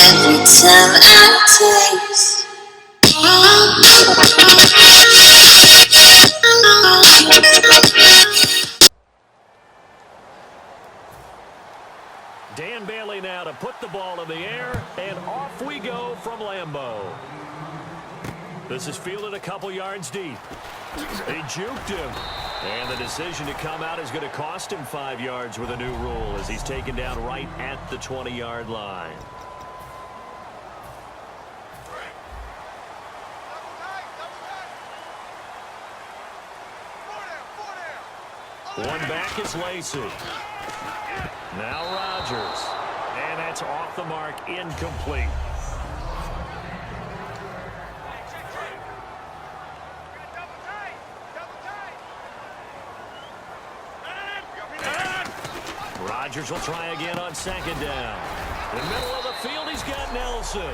every time I taste. Dan Bailey now to put the ball in the air, and off we go from Lambeau. This is fielded a couple yards deep. He juked him. And the decision to come out is going to cost him 5 yards with a new rule as he's taken down right at the 20-yard line. One back is Lacey. Now Rodgers. And that's off the mark, incomplete. Rodgers will try again on second down. In the middle of the field, he's got Nelson.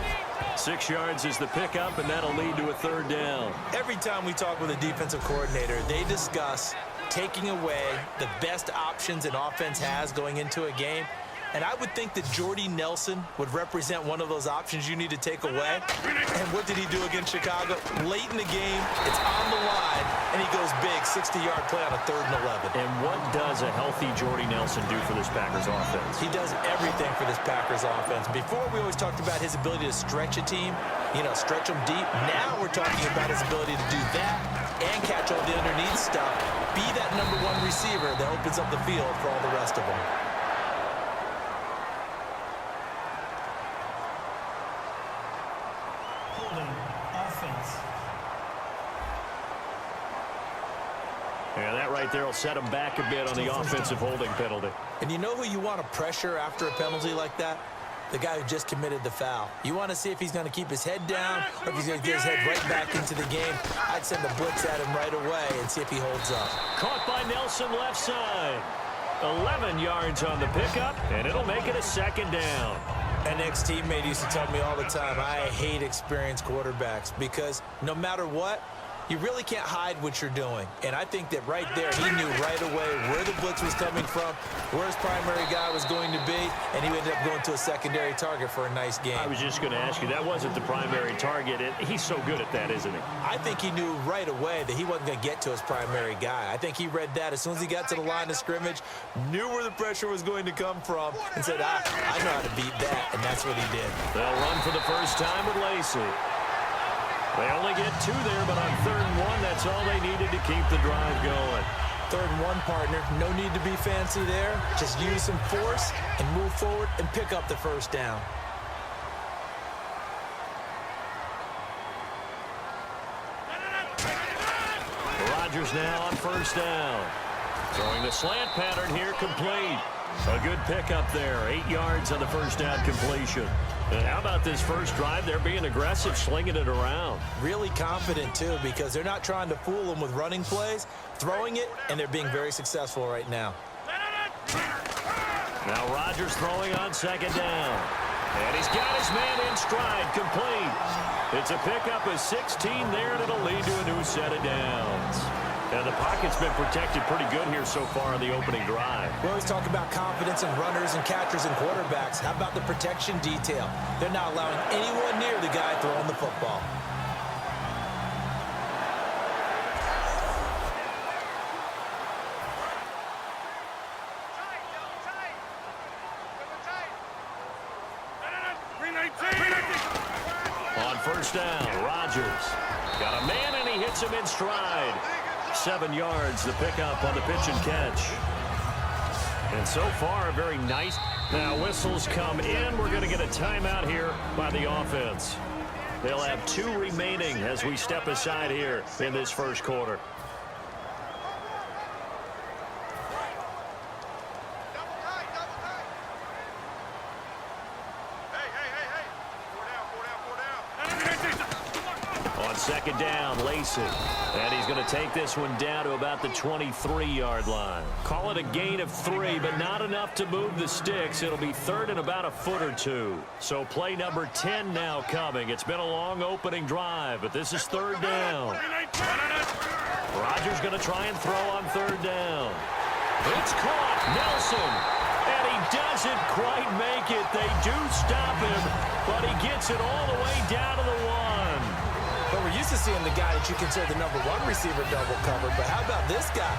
6 yards is the pickup, and that'll lead to a third down. Every time we talk with a defensive coordinator, they discuss taking away the best options an offense has going into a game. And I would think that Jordy Nelson would represent one of those options you need to take away. And what did he do against Chicago? Late in the game, it's on the line, and he goes big, 60-yard play on a 3rd and 11. And what does a healthy Jordy Nelson do for this Packers offense? He does everything for this Packers offense. Before, we always talked about his ability to stretch a team, stretch them deep. Now we're talking about his ability to do that and catch all the underneath stuff. Be that number 1 receiver that opens up the field for all the rest of them. And that right there will set him back a bit on the offensive holding penalty. And you know who you want to pressure after a penalty like that? The guy who just committed the foul. You want to see if he's going to keep his head down or if he's going to get his head right back into the game. I'd send the blitz at him right away and see if he holds up. Caught by Nelson left side. 11 yards on the pickup, and it'll make it a second down. An ex-teammate used to tell me all the time, I hate experienced quarterbacks because no matter what, you really can't hide what you're doing. And I think that right there, he knew right away where the blitz was coming from, where his primary guy was going to be, and he ended up going to a secondary target for a nice game. I was just going to ask you, that wasn't the primary target. He's so good at that, isn't he? I think he knew right away that he wasn't going to get to his primary guy. I think he read that as soon as he got to the line of scrimmage, knew where the pressure was going to come from, and said, I know how to beat that, and that's what he did. They'll run for the first time with Lacey. They only get 2 there, but on 3rd and 1, that's all they needed to keep the drive going. 3rd and 1, partner. No need to be fancy there. Just use some force and move forward and pick up the first down. Rodgers now on first down. Throwing the slant pattern here, complete. A good pickup there. 8 yards on the first down completion. And how about this first drive? They're being aggressive, slinging it around. Really confident, too, because they're not trying to fool them with running plays, throwing it, and they're being very successful right now. Now Rodgers throwing on second down. And he's got his man in stride, complete. It's a pickup of 16 there, and it'll lead to a new set of downs. And the pocket's been protected pretty good here so far in the opening drive. We always talk about confidence in runners and catchers and quarterbacks. How about the protection detail? They're not allowing anyone near the guy throwing the football. On first down, Rodgers got a man, and he hits him in stride. 7 yards, the pickup on the pitch and catch. And so far, a very nice. Now whistles come in. We're going to get a timeout here by the offense. They'll have 2 remaining as we step aside here in this first quarter. Second down, Lacey. And he's going to take this one down to about the 23-yard line. Call it a gain of 3, but not enough to move the sticks. It'll be 3rd and about a foot or 2. So play number 10 now coming. It's been a long opening drive, but this is 3rd down. Rodgers going to try and throw on 3rd down. It's caught. Nelson. And he doesn't quite make it. They do stop him, but he gets it all the way down to the 1. But we're used to seeing the guy that you consider the #1 receiver double covered. But how about this guy?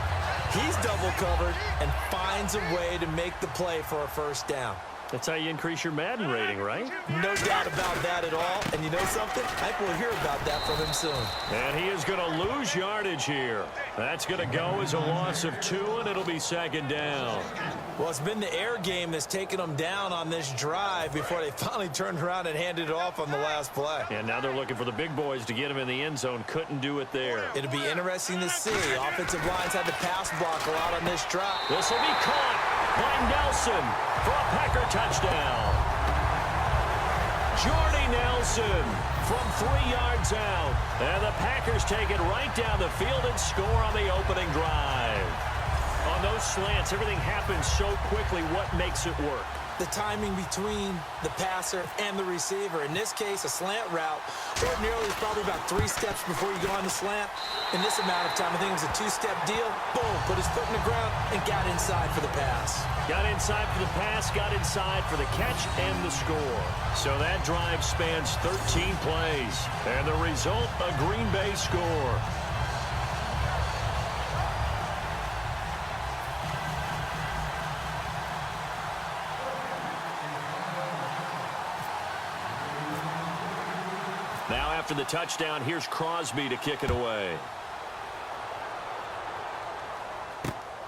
He's double covered and finds a way to make the play for a first down. That's how you increase your Madden rating, right? No doubt about that at all. And you know something? I think we'll hear about that from him soon. And he is going to lose yardage here. That's going to go as a loss of 2, and it'll be 2nd down. Well, it's been the air game that's taken them down on this drive before they finally turned around and handed it off on the last play. And now they're looking for the big boys to get him in the end zone. Couldn't do it there. It'll be interesting to see. Offensive lines had to pass block a lot on this drive. This will be caught by Nelson for a Packer touchdown. Jordy Nelson from 3 yards out. And the Packers take it right down the field and score on the opening drive. On those slants, everything happens so quickly. What makes it work? The timing between the passer and the receiver. In this case, a slant route ordinarily is probably about 3 steps before you go on the slant. In this amount of time, I think it was a 2-step deal. Boom, put his foot in the ground and got inside for the pass. Got inside for the pass, got inside for the catch and the score. So that drive spans 13 plays. And the result, a Green Bay score. Now after the touchdown, here's Crosby to kick it away.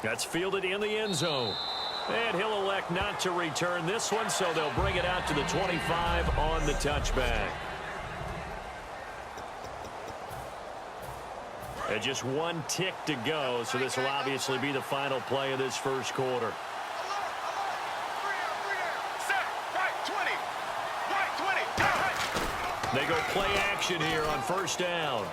That's fielded in the end zone. And he'll elect not to return this one, so they'll bring it out to the 25 on the touchback. And just 1 tick to go, so this will obviously be the final play of this first quarter. They go play action here on first down.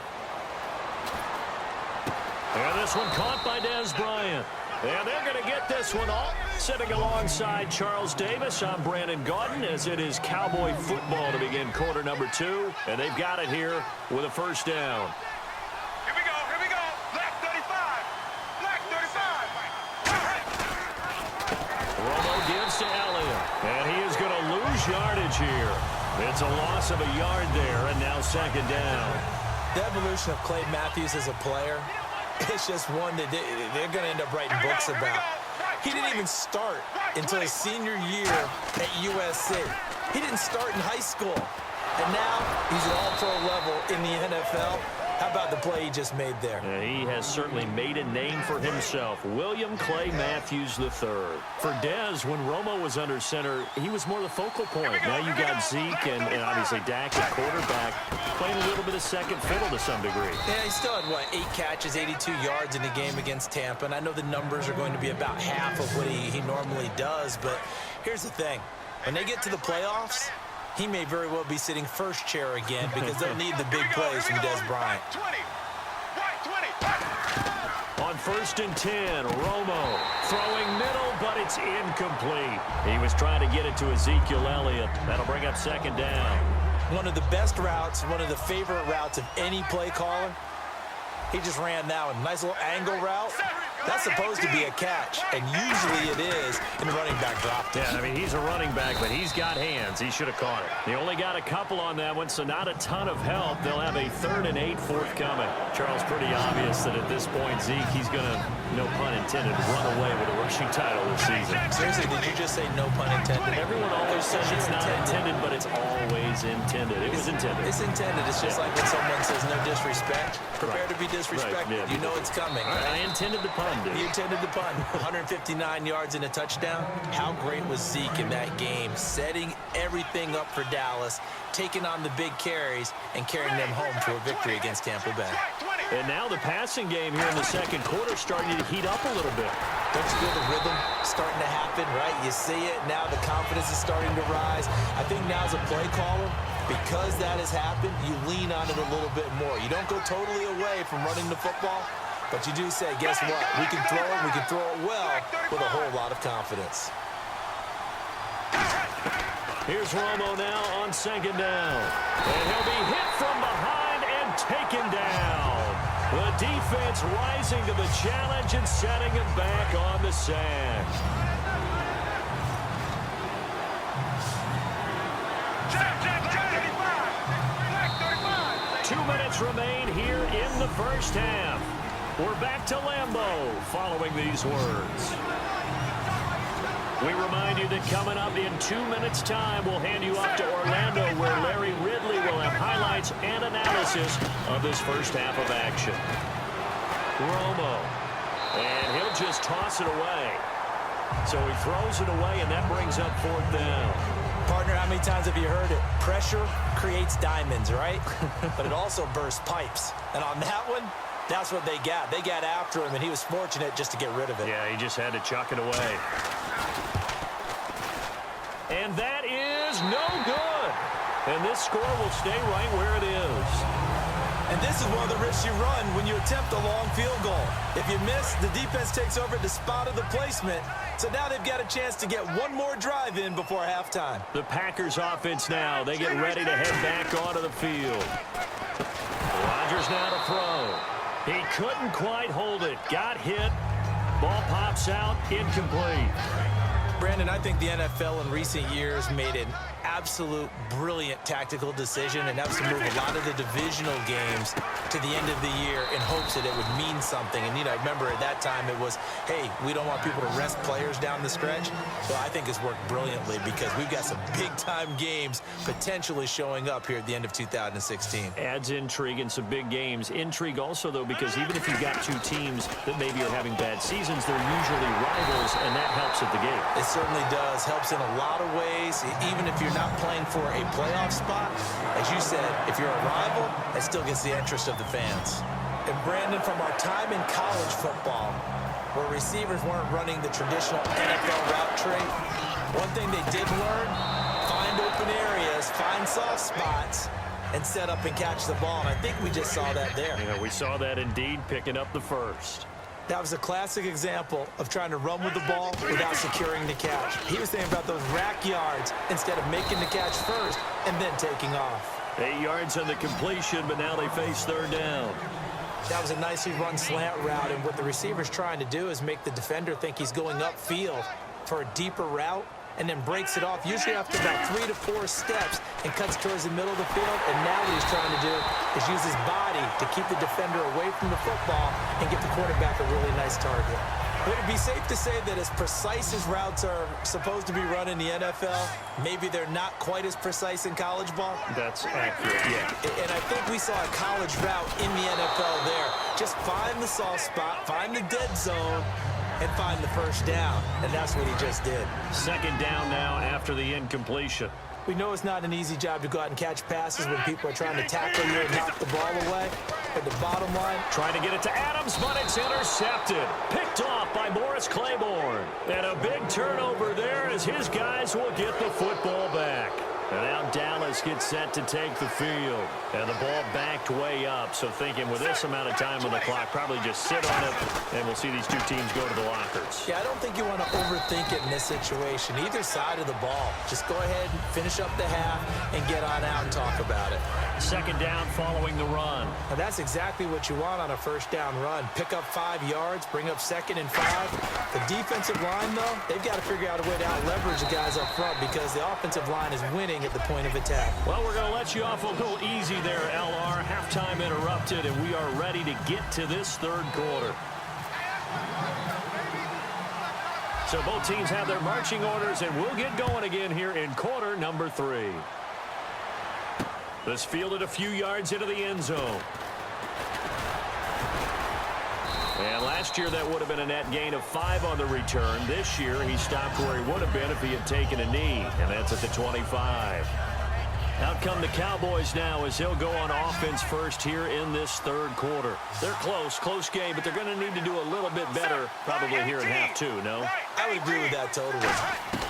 And this one caught by Dez Bryant. And they're going to get this one off. Sitting alongside Charles Davis, I'm Brandon Gaudin, as it is Cowboy football to begin quarter number 2. And they've got it here with a first down. Here we go. Black 35. Black 35. Romo gives to Elliott. And he is going to lose yardage here. It's a loss of a yard there, and now 2nd down. The evolution of Clay Matthews as a player, it's just one that they're going to end up writing books about. He didn't even start until his senior year at USC. He didn't start in high school. And now he's at all-pro level in the NFL. How about the play he just made there? He has certainly made a name for himself. William Clay Matthews III. For Dez, when Romo was under center, he was more the focal point. Now you got Zeke and obviously Dak at quarterback playing a little bit of second fiddle to some degree. Yeah, he still had, 8 catches, 82 yards in the game against Tampa. And I know the numbers are going to be about half of what he normally does. But here's the thing. When they get to the playoffs, he may very well be sitting first chair again because they'll need the big plays from Dez Bryant. On 1st and 10, Romo throwing middle, but it's incomplete. He was trying to get it to Ezekiel Elliott. That'll bring up 2nd down. One of the best routes, one of the favorite routes of any play caller. He just ran that one. Nice little angle route. That's supposed to be a catch, and usually it is, and the running back dropped it. Yeah, I mean, he's a running back, but he's got hands. He should have caught it. They only got a couple on that one, so not a ton of help. They'll have a 3rd and 8 forthcoming. Charles, pretty obvious that at this point, Zeke, he's going to, no pun intended, run away with a rushing title this season. Seriously, did you just say no pun intended? Everyone always says it's not intended, but it's always intended. It was intended. It's intended. It's just like when someone says no disrespect. Prepare to be disrespected. Right, yeah. You know it's coming. Right? I intended the pun, dude. You intended the pun. 159 yards and a touchdown. How great was Zeke in that game? Setting everything up for Dallas, taking on the big carries, and carrying them home to a victory against Tampa Bay. And now the passing game here in the second quarter starting to heat up a little bit. Don't you feel the rhythm starting to happen, right? You see it. Now the confidence is starting to rise. I think now as a play caller, because that has happened, you lean on it a little bit more. You don't go totally away from running the football, but you do say, guess what? We can throw it. We can throw it well with a whole lot of confidence. Here's Romo now on 2nd down. And he'll be hit from behind and taken down. The defense rising to the challenge and setting him back on the sack. Black 35. 2 minutes remain here in the first half. We're back to Lambeau following these words. We remind you that coming up in 2 minutes' time, we'll hand you off to Orlando, where Larry Ridley will have highlights and analysis of this first half of action. Romo, and he'll just toss it away. So he throws it away, and that brings up 4th down. Partner, how many times have you heard it? Pressure creates diamonds, right? But it also bursts pipes. And on that one, that's what they got. They got after him, and he was fortunate just to get rid of it. Yeah, he just had to chuck it away. And that is no good. And this score will stay right where it is. And this is one of the risks you run when you attempt a long field goal. If you miss, the defense takes over at the spot of the placement. So now they've got a chance to get one more drive in before halftime. The Packers offense now. They get ready to head back onto the field. Rodgers now to throw. He couldn't quite hold it. Got hit. Ball pops out. Incomplete. Brandon, I think the NFL in recent years made an absolute brilliant tactical decision, and that was to move a lot of the divisional games to the end of the year in hopes that it would mean something. And, remember at that time it was, hey, we don't want people to rest players down the stretch. Well, I think it's worked brilliantly because we've got some big-time games potentially showing up here at the end of 2016. Adds intrigue in some big games. Intrigue also, though, because even if you've got two teams that maybe are having bad seasons, they're usually rivals, and that helps at the game. It certainly does. Helps in a lot of ways, even if you're not playing for a playoff spot. As you said, if you're a rival, it still gets the interest of the fans. And Brandon, from our time in college football, where receivers weren't running the traditional NFL route tree, one thing they did learn, find open areas, find soft spots, and set up and catch the ball. And I think we just saw that there. Yeah, we saw that indeed, picking up the first. That was a classic example of trying to run with the ball without securing the catch. He was thinking about those rack yards instead of making the catch first and then taking off. 8 yards on the completion, but now they face 3rd down. That was a nicely run slant route, and what the receiver's trying to do is make the defender think he's going upfield for a deeper route and then breaks it off, usually after about 3 to 4 steps, and cuts towards the middle of the field. And now what he's trying to do is use his body to keep the defender away from the football and get the quarterback a really nice target. Would it be safe to say that as precise as routes are supposed to be run in the NFL, maybe they're not quite as precise in college ball? That's accurate, yeah. And I think we saw a college route in the NFL there. Just find the soft spot, find the dead zone, and find the first down. And that's what he just did. 2nd down now after the incompletion. We know it's not an easy job to go out and catch passes when people are trying to tackle you and knock the ball away. But the bottom line, trying to get it to Adams, but it's intercepted. Picked off by Morris Claiborne. And a big turnover there as his guys will get the football back. And now Dallas gets set to take the field. And the ball backed way up. So thinking with this amount of time on the clock, probably just sit on it, and we'll see these two teams go to the lockers. Yeah, I don't think you want to overthink it in this situation. Either side of the ball. Just go ahead and finish up the half and get on out and talk about it. 2nd down following the run. Now that's exactly what you want on a 1st down run. Pick up 5 yards, bring up 2nd and 5. The defensive line, though, they've got to figure out a way to out-leverage the guys up front because the offensive line is winning at the point of attack. Well, we're going to let you off a little easy there, LR. Halftime interrupted, and we are ready to get to this 3rd quarter. So both teams have their marching orders, and we'll get going again here in quarter number 3. This fielded a few yards into the end zone. And last year that would have been a net gain of 5 on the return. This year he stopped where he would have been if he had taken a knee, and that's at the 25. Out come the Cowboys now as they'll go on offense first here in this 3rd quarter. They're close game, but they're going to need to do a little bit better probably here in half 2, no? I would agree with that totally.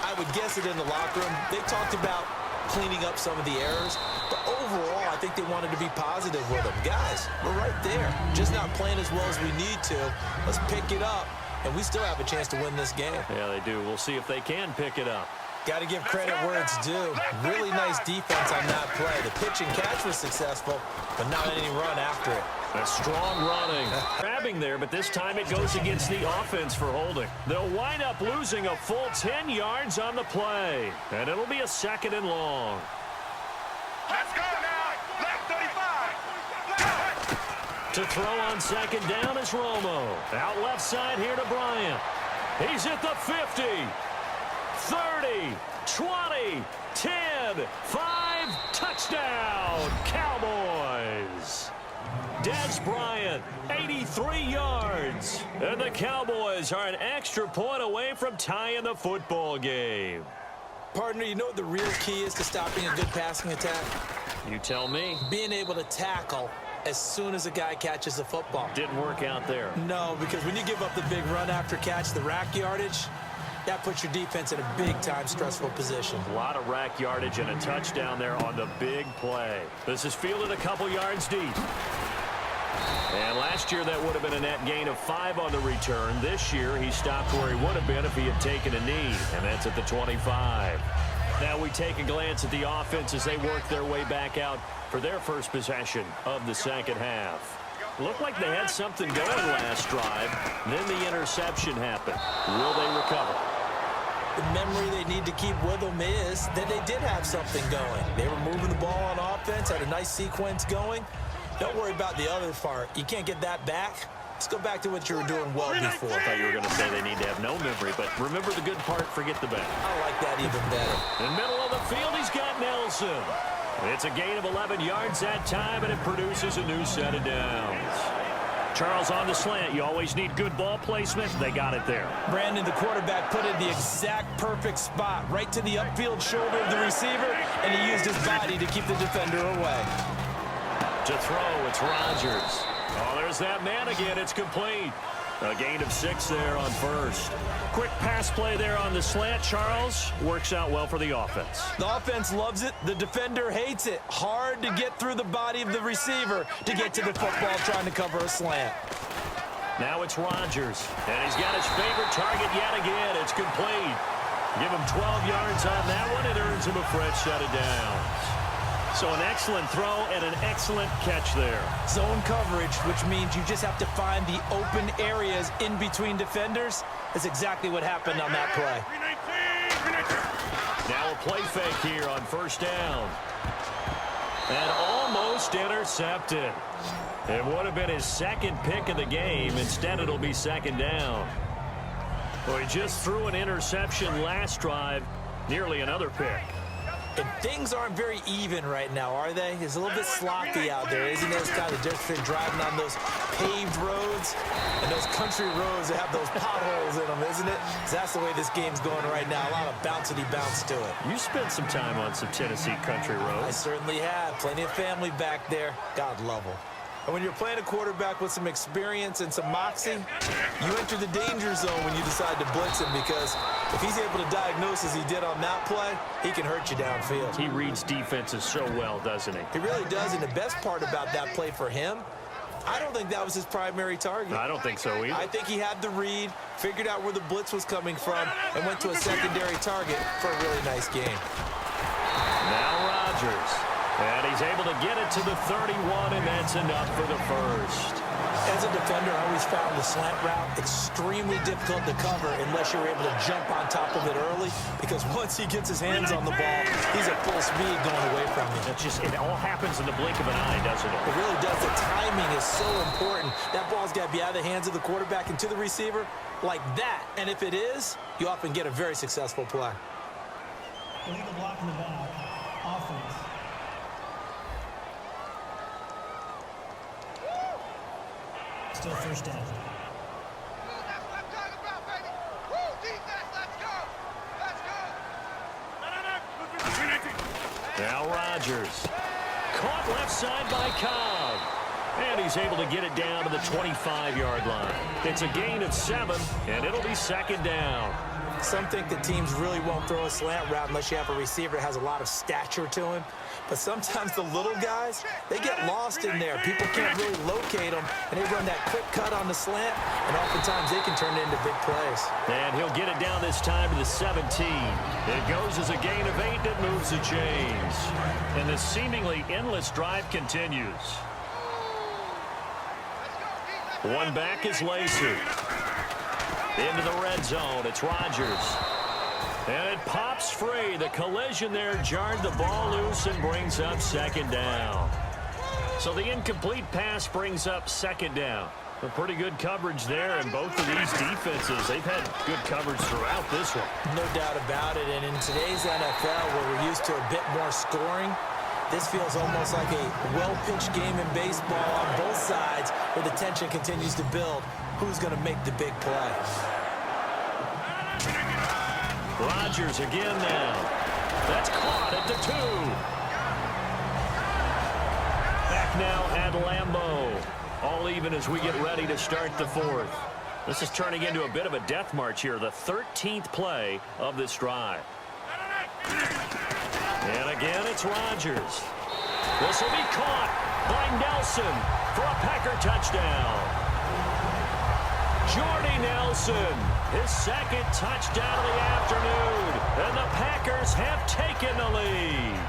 I would guess it in the locker room. They talked about cleaning up some of the errors, but overall I think they wanted to be positive with them. Guys, we're right there. Just not playing as well as we need to. Let's pick it up, and we still have a chance to win this game. Yeah, they do. We'll see if they can pick it up. Got to give credit where it's due. Really nice defense on that play. The pitch and catch was successful, but not any run after it. A strong running. Grabbing there, but this time it goes against the offense for holding. They'll wind up losing a full 10 yards on the play, and it'll be a 2nd and long. Let's go now. Left 35. To throw on second down is Romo. Out left side here to Bryant. He's at the 50, 30, 20, 10, 5, touchdown, Cowboys. Des Bryant, 83 yards. And the Cowboys are an extra point away from tying the football game. Partner, you know what the real key is to stopping a good passing attack? You tell me. Being able to tackle as soon as a guy catches the football. Didn't work out there. No, because when you give up the big run after catch, the rack yardage, that puts your defense in a big-time stressful position. A lot of rack yardage and a touchdown there on the big play. This is fielded a couple yards deep. And last year, that would have been a net gain of 5 on the return. This year, he stopped where he would have been if he had taken a knee, and that's at the 25. Now we take a glance at the offense as they work their way back out for their first possession of the second half. Looked like they had something going last drive. Then the interception happened. Will they recover? The memory they need to keep with them is that they did have something going. They were moving the ball on offense, had a nice sequence going. Don't worry about the other part. You can't get that back. Let's go back to what you were doing well before. I thought you were going to say they need to have no memory, but remember the good part, forget the bad. I like that even better. In the middle of the field, he's got Nelson. It's a gain of 11 yards that time, and it produces a new set of downs. Charles on the slant. You always need good ball placement. They got it there. Brandon, the quarterback, put in the exact perfect spot, right to the upfield shoulder of the receiver, and he used his body to keep the defender away. To throw, it's Rodgers. Oh, there's that man again. It's complete. A gain of 6 there on first. Quick pass play there on the slant. Charles works out well for the offense. The offense loves it. The defender hates it. Hard to get through the body of the receiver to get to the football trying to cover a slant. Now it's Rodgers, and he's got his favorite target yet again. It's complete. Give him 12 yards on that one. It earns him a fresh set of downs. So an excellent throw and an excellent catch there. Zone coverage, which means you just have to find the open areas in between defenders. That's exactly what happened on that play. Now a play fake here on first down. And almost intercepted. It would have been his second pick of the game. Instead, it'll be second down. Well, he just threw an interception last drive. Nearly another pick. And things aren't very even right now, are they? It's a little bit sloppy out there, isn't it? It's kind of different driving on those paved roads and those country roads that have those potholes in them, isn't it? So that's the way this game's going right now. A lot of bouncy bounce to it. You spent some time on some Tennessee country roads. I certainly have. Plenty of family back there. God love them. And when you're playing a quarterback with some experience and some moxie, you enter the danger zone when you decide to blitz him, because if he's able to diagnose as he did on that play, he can hurt you downfield. He reads defenses so well, doesn't he? He really does, and the best part about that play for him, I don't think that was his primary target. I don't think so either. I think he had the read, figured out where the blitz was coming from, and went to a secondary target for a really nice game. Now Rodgers. And he's able to get it to the 31, and that's enough for the first. As a defender, I always found the slant route extremely difficult to cover unless you're able to jump on top of it early, because once he gets his hands on the ball, he's at full speed going away from you. It all happens in the blink of an eye, doesn't it? It really does. The timing is so important. That ball's got to be out of the hands of the quarterback and to the receiver like that. And if it is, you often get a very successful play. Illegal block in the back. Offense. Still first down. That's what I'm talking about, baby. Woo, defense, let's go. Let's go. Now Rodgers. Caught left side by Cobb. And he's able to get it down to the 25-yard line. It's a gain of 7, and it'll be second down. Some think that teams really won't throw a slant route unless you have a receiver that has a lot of stature to him. But sometimes the little guys, they get lost in there. People can't really locate them, and they run that quick cut on the slant, and oftentimes they can turn it into big plays. And he'll get it down this time to the 17. It goes as a gain of 8 that moves the chains. And the seemingly endless drive continues. One back is Lacey. Into the red zone, it's Rodgers. And it pops free. The collision there jarred the ball loose and brings up second down. So the incomplete pass brings up second down. A pretty good coverage there, and both of these defenses, they've had good coverage throughout this one. No doubt about it, and in today's NFL, where we're used to a bit more scoring, this feels almost like a well-pitched game in baseball on both sides, where the tension continues to build. Who's going to make the big play? Rodgers again now. That's caught at the 2. Back now at Lambeau. All even as we get ready to start the 4th. This is turning into a bit of a death march here, the 13th play of this drive. And again, it's Rodgers. This will be caught by Nelson for a Packer touchdown. Jordy Nelson, his second touchdown of the afternoon, and the Packers have taken the lead.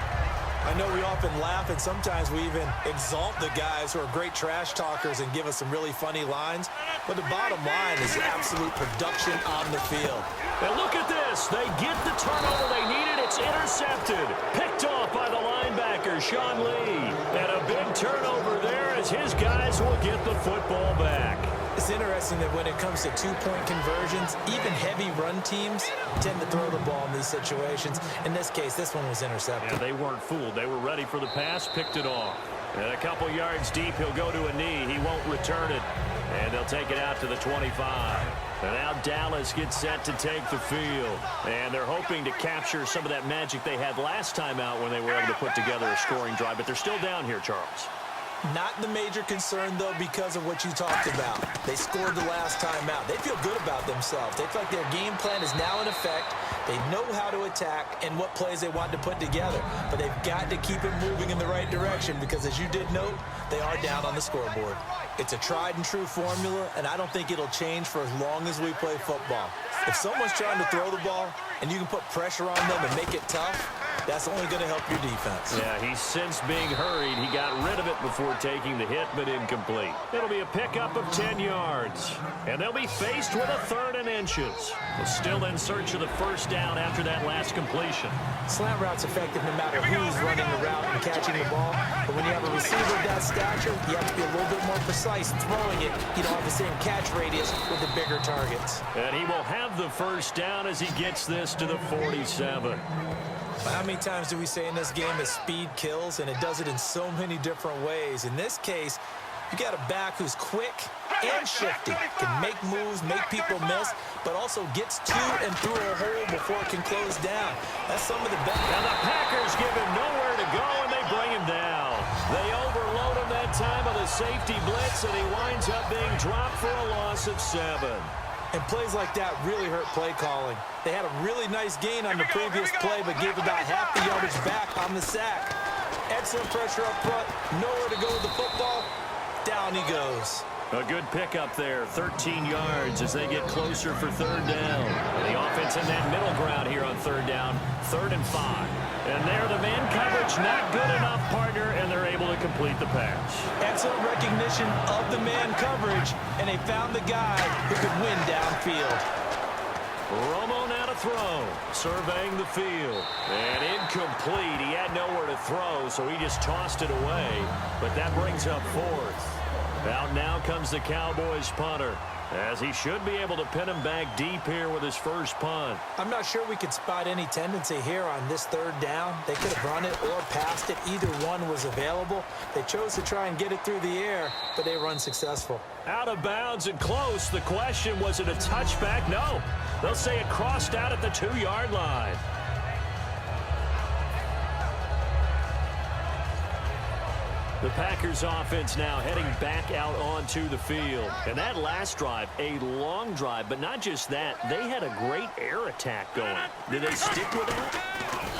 I know we often laugh, and sometimes we even exalt the guys who are great trash talkers and give us some really funny lines. But the bottom line is absolute production on the field. And look at this. They get the turnover they needed. It's intercepted. Picked off by the linebacker, Sean Lee. And a big turnover there as his guys will get the football back. It's interesting that when it comes to two-point conversions, even heavy run teams tend to throw the ball in these situations. In this case, this one was intercepted. Yeah, they weren't fooled. They were ready for the pass, picked it off. And a couple yards deep, he'll go to a knee. He won't return it. And they'll take it out to the 25. And now Dallas gets set to take the field. And they're hoping to capture some of that magic they had last time out when they were able to put together a scoring drive. But they're still down here, Charles. Not the major concern, though, because of what you talked about. They scored the last time out. They feel good about themselves. They feel like their game plan is now in effect. They know how to attack and what plays they want to put together. But they've got to keep it moving in the right direction because, as you did note, they are down on the scoreboard. It's a tried-and-true formula, and I don't think it'll change for as long as we play football. If someone's trying to throw the ball and you can put pressure on them and make it tough, that's only going to help your defense. Yeah, he's since being hurried. He got rid of it before taking the hit, but incomplete. It'll be a pickup of 10 yards. And they'll be faced with a 3rd and inches. They're still in search of the first down after that last completion. Slant route's effective no matter who's running the route and catching the ball. But when you have a receiver of that stature, you have to be a little bit more precise throwing it. You don't have the same catch radius with the bigger targets. And he will have the first down as he gets this to the 47. How many times do we say in this game that speed kills, and it does it in so many different ways? In this case, you got a back who's quick and shifty, can make moves, make people miss, but also gets to and through a hole before it can close down. That's some of the best. And the Packers give him nowhere to go, and they bring him down. They overload him that time with a safety blitz, and he winds up being dropped for a loss of 7. And plays like that really hurt play calling. They had a really nice gain on the previous play, but gave about half the yardage back on the sack. Excellent pressure up front. Nowhere to go with the football. Down he goes. A good pickup there, 13 yards as they get closer for 3rd down. And the offense in that middle ground here on 3rd down, 3rd and 5. And there, the man coverage not good enough, partner, and they're able to complete the pass. Excellent recognition of the man coverage, and they found the guy who could win downfield. Romo now to throw, surveying the field. And incomplete. He had nowhere to throw, so he just tossed it away. But that brings up 4th. Out now comes the Cowboys punter, as he should be able to pin him back deep here with his first punt. I'm not sure we could spot any tendency here on this 3rd down. They could have run it or passed it. Either one was available. They chose to try and get it through the air, but they were unsuccessful. Out of bounds and close. The question, was it a touchback? No. They'll say it crossed out at the 2-yard line. The Packers offense now heading back out onto the field. And that last drive, a long drive, but not just that. They had a great air attack going. Did they stick with that?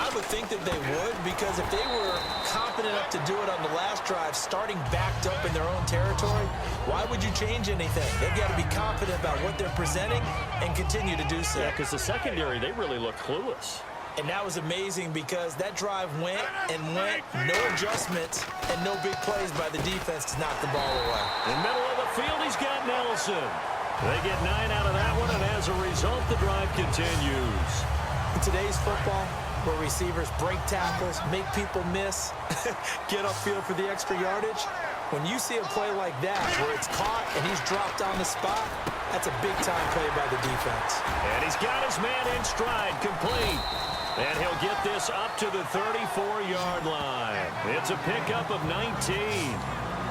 I would think that they would, because if they were confident enough to do it on the last drive, starting backed up in their own territory, why would you change anything? They've got to be confident about what they're presenting and continue to do so. Yeah, because the secondary, they really look clueless. And that was amazing because that drive went and went, no adjustments, and no big plays by the defense to knock the ball away. In the middle of the field, he's got Nelson. They get 9 out of that one, and as a result, the drive continues. In today's football, where receivers break tackles, make people miss, get upfield for the extra yardage, when you see a play like that where it's caught and he's dropped on the spot, that's a big-time play by the defense. And he's got his man in stride, complete. And he'll get this up to the 34-yard line. It's a pickup of 19.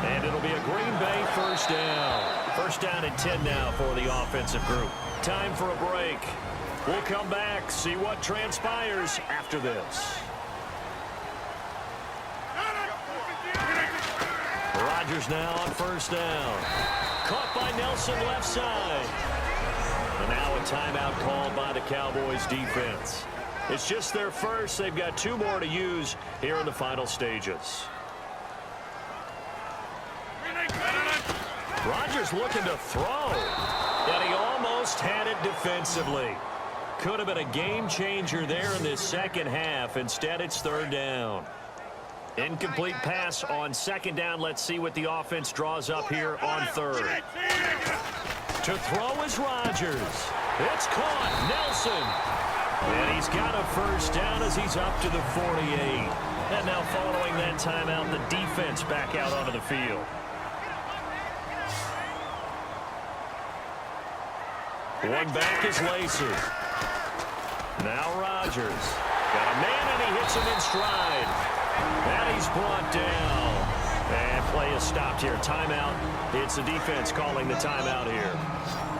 And it'll be a Green Bay first down. First down and 10 now for the offensive group. Time for a break. We'll come back, see what transpires after this. Rodgers now on first down. Caught by Nelson left side. And now a timeout called by the Cowboys defense. It's just their first. They've got 2 more to use here in the final stages. Rodgers looking to throw. And he almost had it defensively. Could have been a game changer there in this second half. Instead, it's third down. Incomplete pass on second down. Let's see what the offense draws up here on third. To throw is Rodgers. It's caught. Nelson. And he's got a first down as he's up to the 48. And now following that timeout, the defense back out onto the field. One back is Lacy. Now Rodgers. Got a man and he hits him in stride. And he's brought down. And play is stopped here. Timeout. It's the defense calling the timeout here.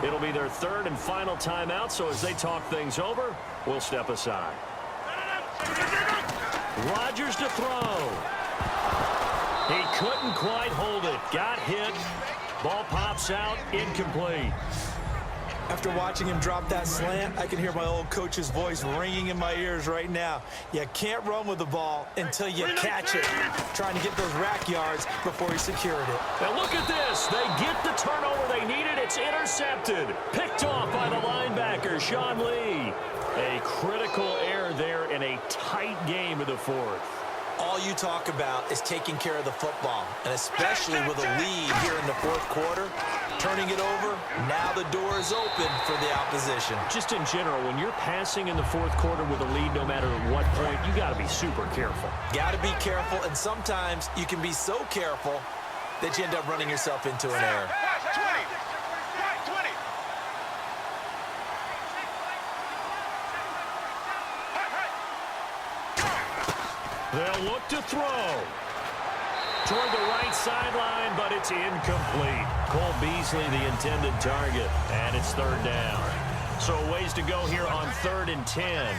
It'll be their third and final timeout, so as they talk things over, we'll step aside. Rodgers to throw. He couldn't quite hold it. Got hit. Ball pops out. Incomplete. After watching him drop that slant, I can hear my old coach's voice ringing in my ears right now. You can't run with the ball until you catch it. Trying to get those rack yards before he secured it. Now look at this. They get the turnover they needed. It's intercepted. Picked off by the linebacker, Sean Lee. A critical error there in a tight game of the fourth. All you talk about is taking care of the football, and especially with a lead here in the fourth quarter, turning it over, now the door is open for the opposition. Just in general, when you're passing in the fourth quarter with a lead, no matter at what point, you got to be super careful. Got to be careful, and sometimes you can be so careful that you end up running yourself into an error. 20. They'll look to throw. Toward the right sideline, but it's incomplete. Cole Beasley, the intended target, and it's third down. So a ways to go here on 3rd and 10.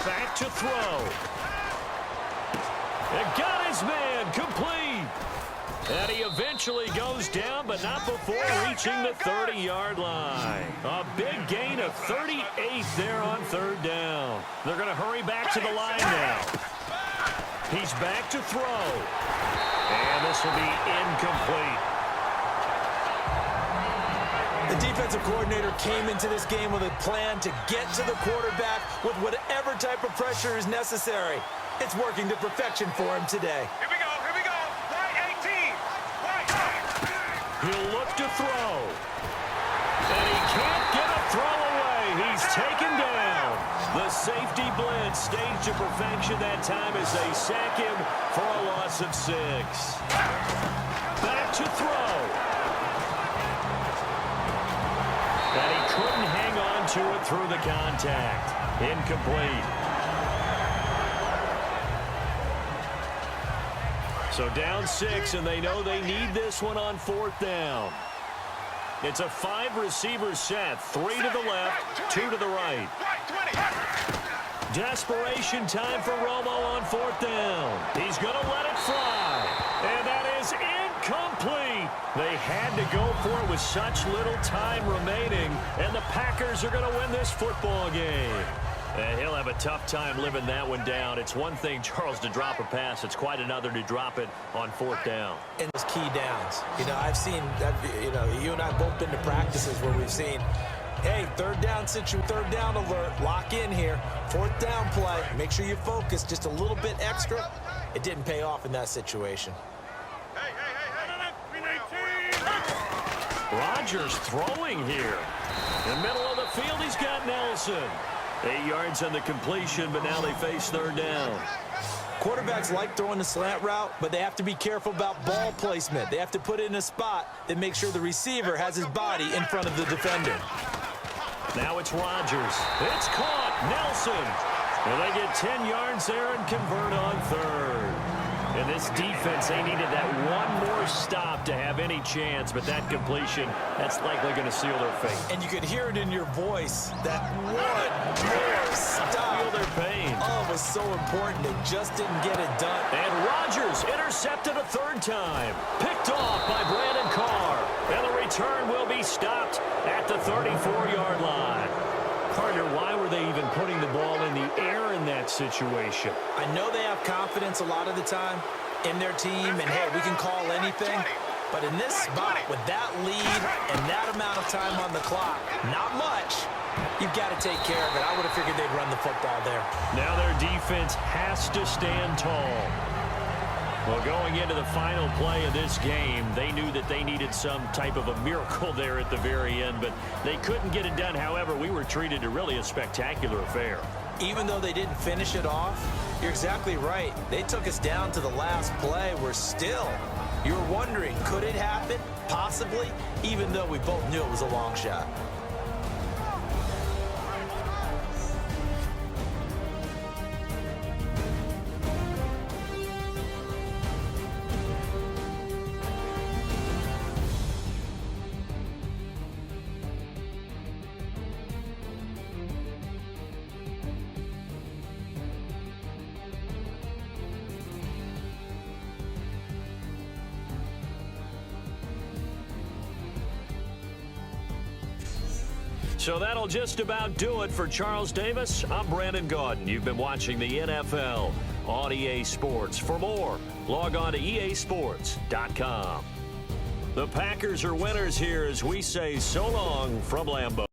Back to throw. And got his man, complete. And he eventually goes down, but not before reaching the 30-yard line. A big gain of 38 there on third down. They're going to hurry back to the line now. He's back to throw. And this will be incomplete. The defensive coordinator came into this game with a plan to get to the quarterback with whatever type of pressure is necessary. It's working to perfection for him today. Here we go. Right 18. He'll look to throw. And he can't get a throw away. He's taken down. The safety blitz staged to perfection that time as they sack him for a loss of 6. Back to throw. And he couldn't hang on to it through the contact. Incomplete. So down 6, and they know they need this one on 4th down. It's a 5-receiver set, 3 to the left, 2 to the right. Desperation time for Romo on 4th down. He's going to let it fly. And that is incomplete. They had to go for it with such little time remaining, and the Packers are going to win this football game. And he'll have a tough time living that one down. It's one thing, Charles, to drop a pass. It's quite another to drop it on 4th down. In those key downs. I've seen, you and I both been to practices where we've seen Hey, third down alert. Lock in here. Fourth down play. Make sure you focus just a little bit extra. It didn't pay off in that situation. Rodgers throwing here. In the middle of the field, he's got Nelson. 8 yards on the completion, but now they face third down. Quarterbacks like throwing the slant route, but they have to be careful about ball placement. They have to put it in a spot that makes sure the receiver has his body in front of the defender. Now it's Rodgers. It's caught. Nelson. And they get 10 yards there and convert on third. And this defense, they needed that one more stop to have any chance, but that completion, that's likely going to seal their fate. And you could hear it in your voice, that one more stop. Feel their pain. Oh, it was so important. They just didn't get it done. And Rodgers intercepted a third time. Picked off by Brandon Carr. And the return will be stopped at the 34-yard line. Partner, why were they even putting the ball in the air in that situation? I know they have confidence a lot of the time in their team, and hey, we can call anything. But in this spot, with that lead and that amount of time on the clock, not much, you've got to take care of it. I would have figured they'd run the football there. Now their defense has to stand tall. Well, going into the final play of this game, they knew that they needed some type of a miracle there at the very end, but they couldn't get it done. However, we were treated to really a spectacular affair. Even though they didn't finish it off, you're exactly right. They took us down to the last play. You were wondering, could it happen? Possibly, even though we both knew it was a long shot. So that'll just about do it for Charles Davis. I'm Brandon Gaudin. You've been watching the NFL on EA Sports. For more, log on to easports.com. The Packers are winners here as we say so long from Lambeau.